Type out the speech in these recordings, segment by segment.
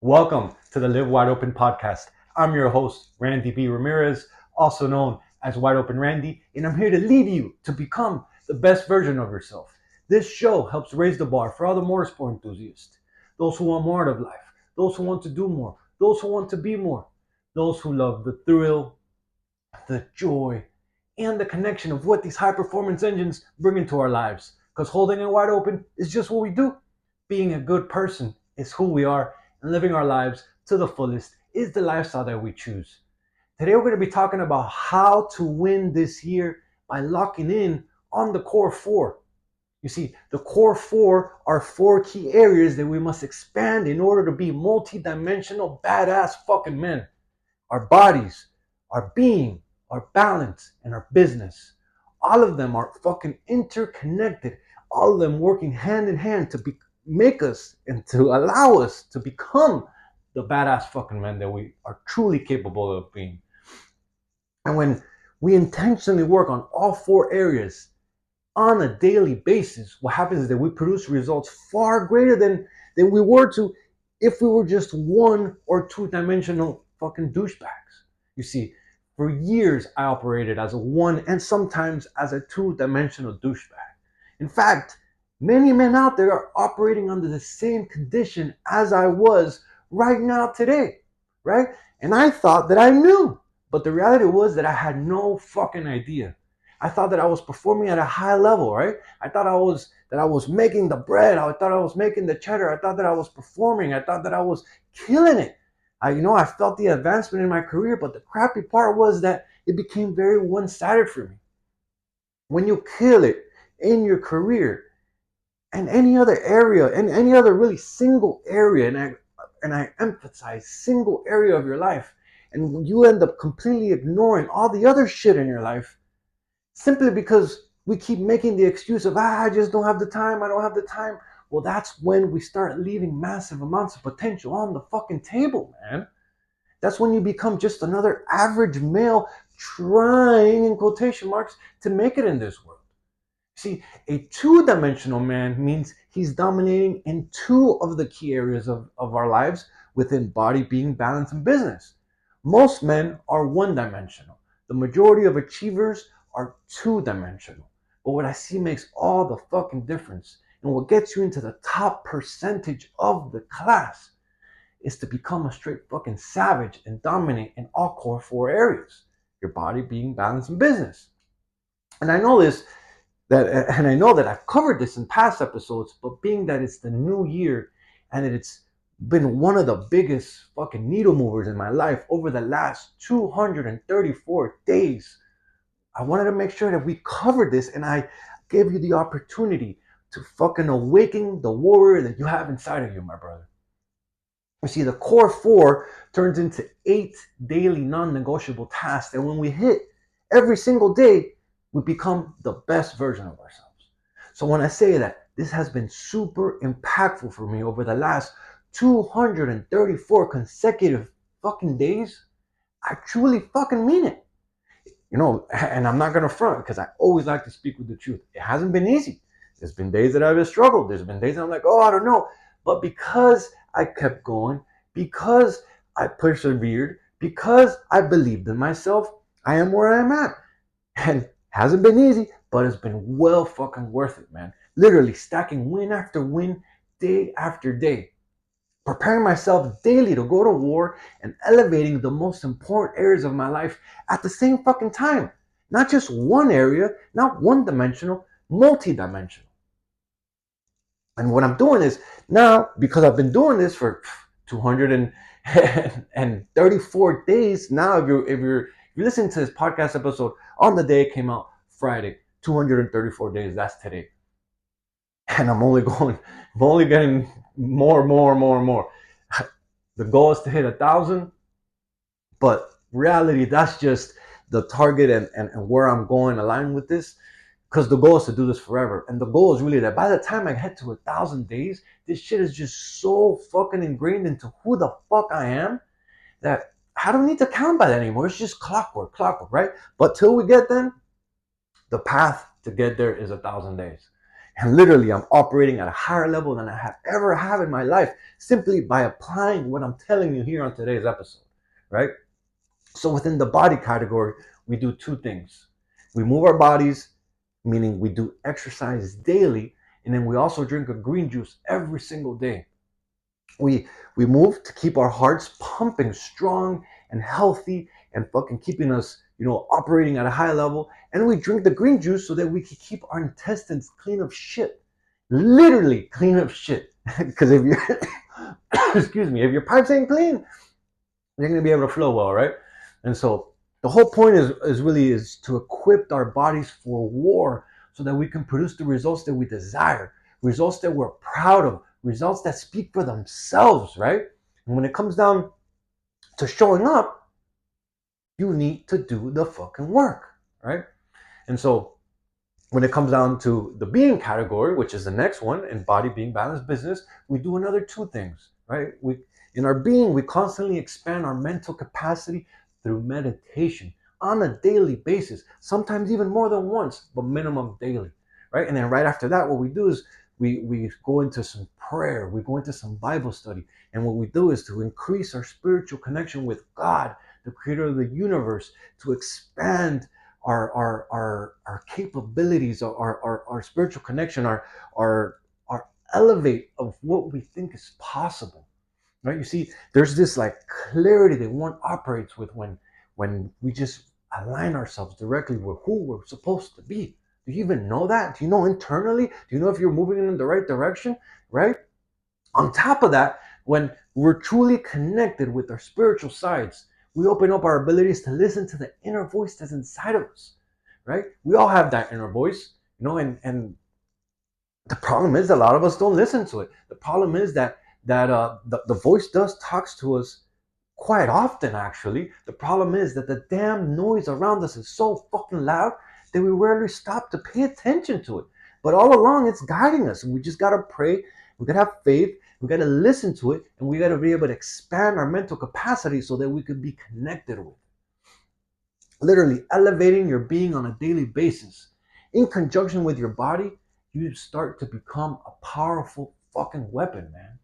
Welcome to the Live Wide Open podcast. I'm your host, Randy B. Ramirez, also known as Wide Open Randy, and I'm here to lead you to become the best version of yourself. This show helps raise the bar for all the motorsport enthusiasts, those who want more out of life, those who want to do more, those who want to be more, those who love the thrill, the joy, and the connection of what these high performance engines bring into our lives. Because holding it wide open is just what we do. Being a good person is who we are, and living our lives to the fullest is the lifestyle that we choose. Today, we're going to be talking about how to win this year by locking in on the core four. You see, the core four are four key areas that we must expand in order to be multi-dimensional, badass fucking men. Our bodies, our being, our balance, and our business. All of them are fucking interconnected. All of them working hand in hand to make us and to allow us to become the badass fucking men that we are truly capable of being. And when we intentionally work on all four areas on a daily basis, what happens is that we produce results far greater than we were to if we were just one or two dimensional fucking douchebags. You see, for years I operated as a one and sometimes as a two-dimensional douchebag. In fact, many men out there are operating under the same condition as I was right now today, right? And I thought that I knew, but the reality was that I had no fucking idea. I thought that I was performing at a high level, right? I thought I was making the bread. I thought I was making the cheddar. I thought that I was performing. I thought that I was killing it. I felt the advancement in my career, but the crappy part was that it became very one-sided for me. When you kill it in your career and any other area and any other really single area, and I emphasize single area of your life, and you end up completely ignoring all the other shit in your life, simply because we keep making the excuse of, I just don't have the time, I don't have the time. Well, that's when we start leaving massive amounts of potential on the fucking table, man. That's when you become just another average male trying, in quotation marks, to make it in this world. See, a two-dimensional man means he's dominating in two of the key areas of our lives within body, being, balance, and business. Most men are one-dimensional. The majority of achievers are two-dimensional. But what I see makes all the fucking difference, and what gets you into the top percentage of the class, is to become a straight fucking savage and dominate in all core four areas: your body, being, balance, and business. And I know that I've covered this in past episodes, but being that it's the new year and that it's been one of the biggest fucking needle movers in my life over the last 234 days, I wanted to make sure that we covered this, and I gave you the opportunity to fucking awaken the warrior that you have inside of you, my brother. You see, the core four turns into 8 daily non-negotiable tasks, and when we hit every single day, we become the best version of ourselves. So when I say that this has been super impactful for me over the last 234 consecutive fucking days, I truly fucking mean it. And I'm not going to front because I always like to speak with the truth. It hasn't been easy. There's been days that I've struggled. There's been days I'm like, oh, I don't know. But because I kept going, because I persevered, because I believed in myself, I am where I am at. And it hasn't been easy, but it's been well fucking worth it, man. Literally stacking win after win, day after day. Preparing myself daily to go to war and elevating the most important areas of my life at the same fucking time. Not just one area, not one dimensional, multi-dimensional. And what I'm doing is now, because I've been doing this for 234 days now, if you're listening to this podcast episode on the day it came out, Friday, 234 days, that's today. And I'm only getting more. The goal is to hit 1,000, but reality, that's just the target and where I'm going aligned with this, because the goal is to do this forever. And the goal is really that by the time I get to 1,000 days, this shit is just so fucking ingrained into who the fuck I am that I don't need to count by that anymore. It's just clockwork, right? But till we get there, the path to get there is 1,000 days. And literally, I'm operating at a higher level than I have ever have in my life simply by applying what I'm telling you here on today's episode, right? So within the body category, we do two things. We move our bodies, meaning we do exercise daily, and then we also drink a green juice every single day. We move to keep our hearts pumping strong and healthy and fucking keeping us, operating at a high level. And we drink the green juice so that we can keep our intestines clean of shit. Literally clean of shit. Because if you excuse me, if your pipes ain't clean, you're gonna be able to flow well, right? And so the whole point is to equip our bodies for war so that we can produce the results that we desire, results that we're proud of, results that speak for themselves, right? And when it comes down to showing up, you need to do the fucking work, right? And so when it comes down to the being category, which is the next one, in body, being, balance, business, we do another two things, right? In our being, we constantly expand our mental capacity through meditation on a daily basis, sometimes even more than once, but minimum daily, right? And then right after that, what we do is we go into some prayer, we go into some Bible study, and what we do is to increase our spiritual connection with God, the creator of the universe, to expand our capabilities, our spiritual connection, our elevate of what we think is possible, right? You see, there's this like clarity that one operates with when we just align ourselves directly with who we're supposed to be. Do you even know that? Do you know internally? Do you know if you're moving in the right direction, right? On top of that, when we're truly connected with our spiritual sides, we open up our abilities to listen to the inner voice that's inside of us, right? We all have that inner voice, and the problem is a lot of us don't listen to it. The problem is that the voice does talks to us quite often, actually. The problem is that the damn noise around us is so fucking loud that we rarely stop to pay attention to it. But all along, it's guiding us, and we just gotta pray. We gotta have faith. We gotta listen to it, and we gotta be able to expand our mental capacity so that we could be connected with. Literally elevating your being on a daily basis, in conjunction with your body, you start to become a powerful fucking weapon, man.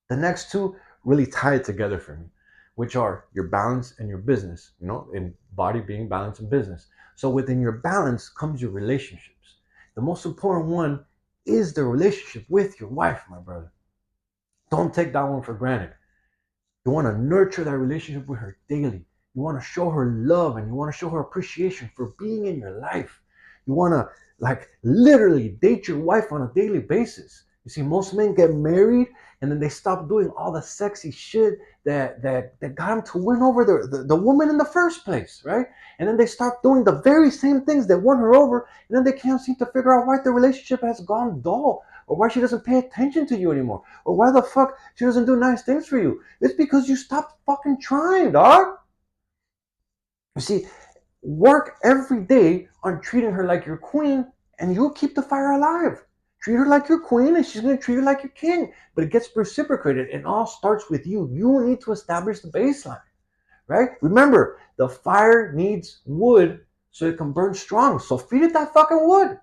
The next two really tie it together for me, which are your balance and your business, in body, being, balance, and business. So within your balance comes your relationships. The most important one is the relationship with your wife, my brother. Don't take that one for granted. You want to nurture that relationship with her daily. You want to show her love and you want to show her appreciation for being in your life. You want to like literally date your wife on a daily basis. You see, most men get married and then they stop doing all the sexy shit that got them to win over the woman in the first place, right? And then they stop doing the very same things that won her over, and then they can't seem to figure out why the relationship has gone dull, or why she doesn't pay attention to you anymore, or why the fuck she doesn't do nice things for you. It's because you stopped fucking trying, dog. You see, work every day on treating her like your queen, and you'll keep the fire alive. Treat her like your queen, and she's going to treat you like your king. But it gets reciprocated. It all starts with you. You need to establish the baseline, right? Remember, the fire needs wood so it can burn strong. So feed it that fucking wood.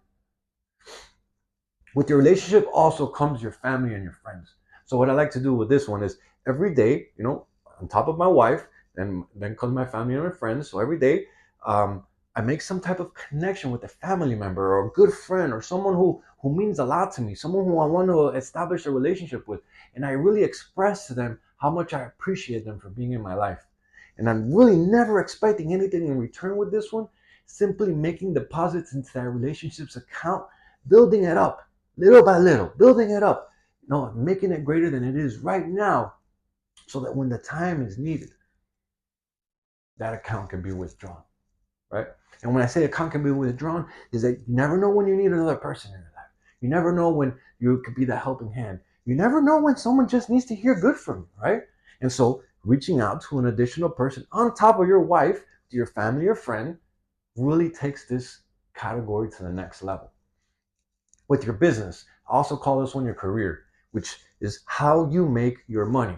With your relationship also comes your family and your friends. So what I like to do with this one is every day, on top of my wife, then comes my family and my friends. So every day, I make some type of connection with a family member or a good friend or someone who means a lot to me, someone who I want to establish a relationship with. And I really express to them how much I appreciate them for being in my life. And I'm really never expecting anything in return with this one, simply making deposits into that relationship's account, building it up little by little, building it up, making it greater than it is right now, so that when the time is needed, that account can be withdrawn, right? And when I say account can be withdrawn, is that you never know when you need another person in your life. You never know when you could be that helping hand. You never know when someone just needs to hear good from you, right? And so reaching out to an additional person on top of your wife, to your family or friend, really takes this category to the next level. With your business, I also call this one your career, which is how you make your money.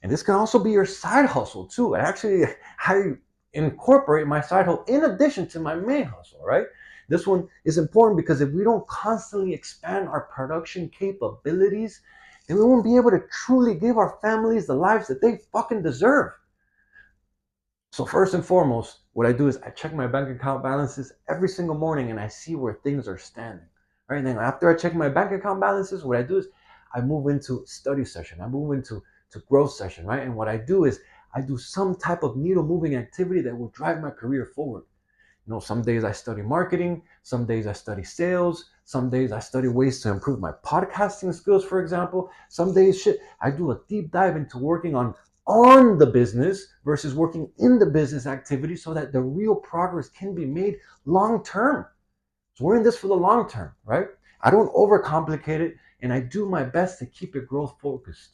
And this can also be your side hustle too. Actually, I incorporate my side hustle in addition to my main hustle, right? This one is important because if we don't constantly expand our production capabilities, then we won't be able to truly give our families the lives that they fucking deserve. So first and foremost, what I do is I check my bank account balances every single morning and I see where things are standing. Right? And then after I check my bank account balances, what I do is I move into study session. I move into growth session, right? And what I do is I do some type of needle moving activity that will drive my career forward. Some days I study marketing, some days I study sales, some days I study ways to improve my podcasting skills, for example. Some days I do a deep dive into working on the business versus working in the business activity so that the real progress can be made long term. So we're in this for the long term, right? I don't overcomplicate it and I do my best to keep it growth focused.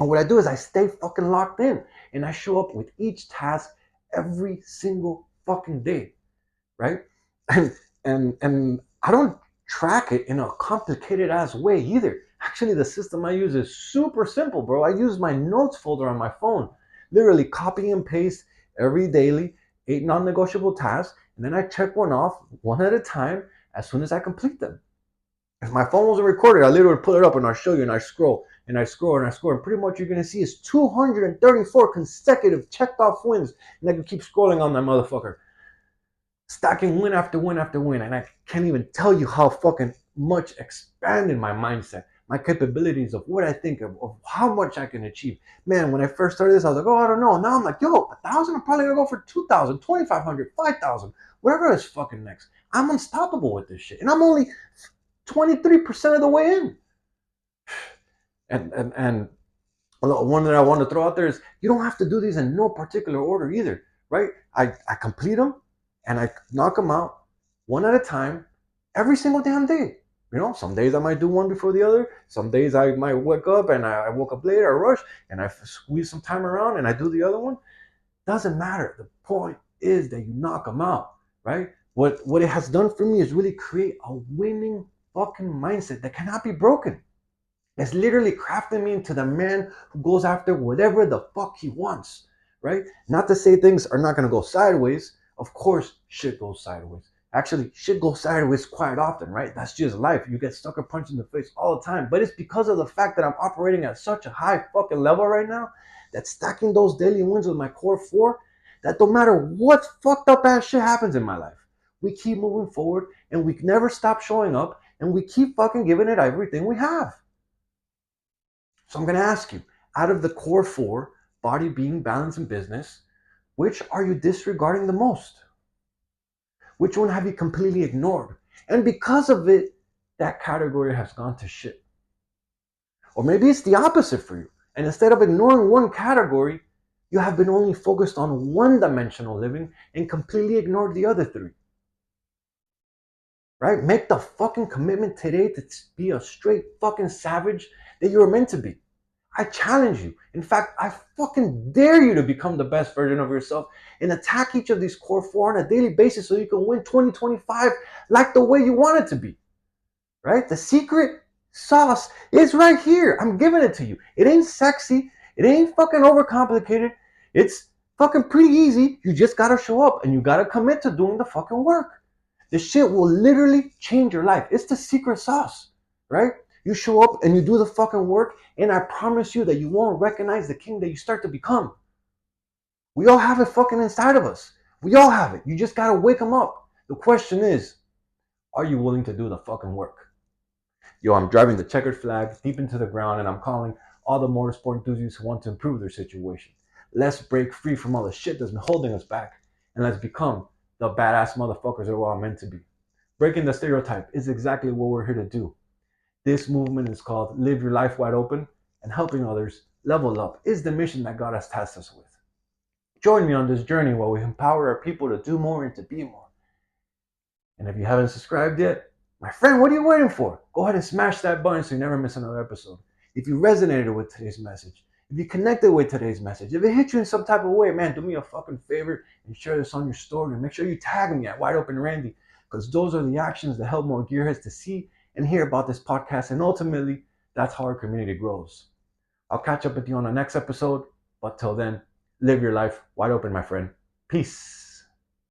And what I do is I stay fucking locked in and I show up with each task every single fucking day, right? And and I don't track it in a complicated ass way either. Actually, the system I use is super simple, bro. I use my notes folder on my phone. Literally copy and paste every daily 8 non-negotiable tasks, and then I check one off one at a time as soon as I complete them. If my phone wasn't recorded, I literally would pull it up and I'll show you and I scroll and I scroll and I scroll. And pretty much you're going to see is 234 consecutive checked off wins. And I can keep scrolling on that motherfucker. Stacking win after win after win. And I can't even tell you how fucking much expanded my mindset, my capabilities of what I think of how much I can achieve. Man, when I first started this, I was like, oh, I don't know. Now I'm like, yo, 1,000, I'm probably going to go for 2,000, 2,500, 5,000, whatever is fucking next. I'm unstoppable with this shit. And I'm only 23% of the way in. And one that I want to throw out there is you don't have to do these in no particular order either, right? I complete them and I knock them out one at a time every single damn day. Some days I might do one before the other. Some days I might wake up and I woke up late, I rush and I squeeze some time around and I do the other one. Doesn't matter. The point is that you knock them out, right? What it has done for me is really create a winning fucking mindset that cannot be broken. It's literally crafting me into the man who goes after whatever the fuck he wants, right? Not to say things are not going to go sideways. Of course, shit goes sideways. Actually, shit goes sideways quite often, right? That's just life. You get stuck or punched in the face all the time. But it's because of the fact that I'm operating at such a high fucking level right now that stacking those daily wins with my core 4, that no matter what fucked up ass shit happens in my life, we keep moving forward and we never stop showing up and we keep fucking giving it everything we have. So I'm going to ask you, out of the core 4, body, being, balance, and business, which are you disregarding the most? Which one have you completely ignored? And because of it, that category has gone to shit. Or maybe it's the opposite for you. And instead of ignoring one category, you have been only focused on one-dimensional living and completely ignored the other 3. Right? Make the fucking commitment today to be a straight fucking savage that you were meant to be. I challenge you. In fact, I fucking dare you to become the best version of yourself and attack each of these core 4 on a daily basis so you can win 2025 like the way you want it to be. Right? The secret sauce is right here. I'm giving it to you. It ain't sexy. It ain't fucking overcomplicated. It's fucking pretty easy. You just gotta show up and you gotta commit to doing the fucking work. This shit will literally change your life. It's the secret sauce, right? You show up and you do the fucking work, and I promise you that you won't recognize the king that you start to become. We all have it fucking inside of us. We all have it. You just gotta wake them up. The question is, are you willing to do the fucking work? Yo, I'm driving the checkered flag deep into the ground, and I'm calling all the motorsport enthusiasts who want to improve their situation. Let's break free from all the shit that's been holding us back, and let's become the badass motherfuckers that we're all meant to be. Breaking the stereotype is exactly what we're here to do. This movement is called Live Your Life Wide Open, and helping others level up is the mission that God has tasked us with. Join me on this journey while we empower our people to do more and to be more. And if you haven't subscribed yet, my friend, what are you waiting for? Go ahead and smash that button so you never miss another episode. If you resonated with today's message, if you connected with today's message, if it hit you in some type of way, man, do me a fucking favor and share this on your story. And make sure you tag me at Wide Open Randy, because those are the actions that help more gearheads to see and hear about this podcast. And ultimately, that's how our community grows. I'll catch up with you on the next episode. But till then, live your life wide open, my friend. Peace.